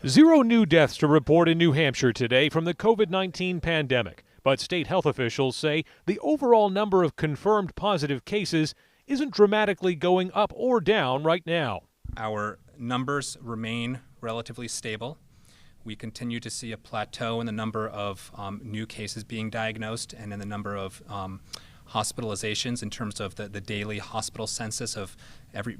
Zero new deaths to report in New Hampshire today from the COVID-19 pandemic, but state health officials say the overall number of confirmed positive cases isn't dramatically going up or down right now. Our numbers remain relatively stable. We continue to see a plateau in the number of new cases being diagnosed and in the number of hospitalizations in terms of the daily hospital census of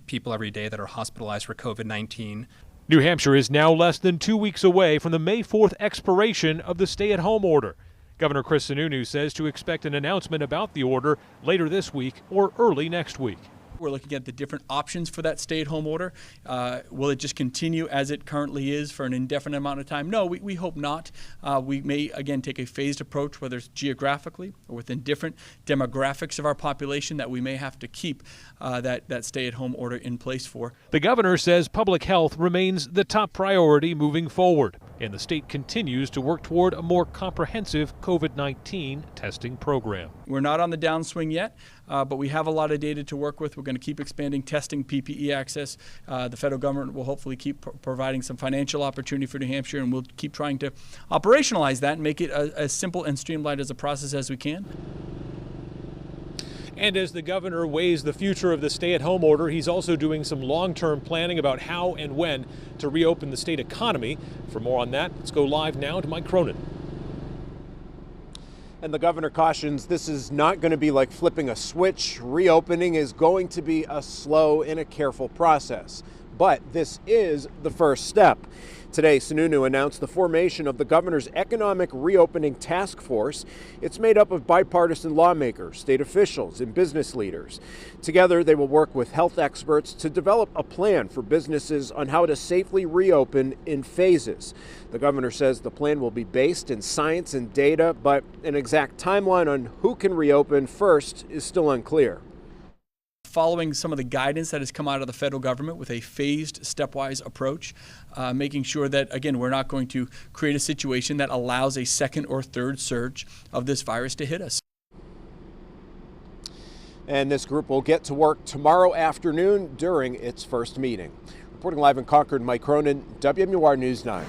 people every day that are hospitalized for COVID-19. New Hampshire is now less than 2 weeks away from the May 4th expiration of the stay-at-home order. Governor Chris Sununu says to expect an announcement about the order later this week or early next week. We're looking at the different options for that stay-at-home order. Will it just continue as it currently is for an indefinite amount of time? No, we hope not. We may, again, take a phased approach, whether it's geographically or within different demographics of our population that we may have to keep that stay-at-home order in place for. The governor says public health remains the top priority moving forward, and the state continues to work toward a more comprehensive COVID-19 testing program. We're not on the downswing yet, but we have a lot of data to work with. We're going to keep expanding testing, PPE access. The federal government will hopefully keep providing some financial opportunity for New Hampshire, and we'll keep trying to operationalize that and make it as simple and streamlined as a process as we can. And as the governor weighs the future of the stay-at-home order, he's also doing some long-term planning about how and when to reopen the state economy. For more on that, let's go live now to Mike Cronin. And the governor cautions this is not going to be like flipping a switch. Reopening is going to be a slow and a careful process. But this is the first step. Today, Sununu announced the formation of the governor's Economic Reopening Task Force. It's made up of bipartisan lawmakers, state officials, and business leaders. Together, they will work with health experts to develop a plan for businesses on how to safely reopen in phases. The governor says the plan will be based in science and data, but an exact timeline on who can reopen first is still unclear. Following some of the guidance that has come out of the federal government with a phased, stepwise approach, making sure that, again, we're not going to create a situation that allows a second or third surge of this virus to hit us. And this group will get to work tomorrow afternoon during its first meeting. Reporting live in Concord, Mike Cronin, WMUR News 9.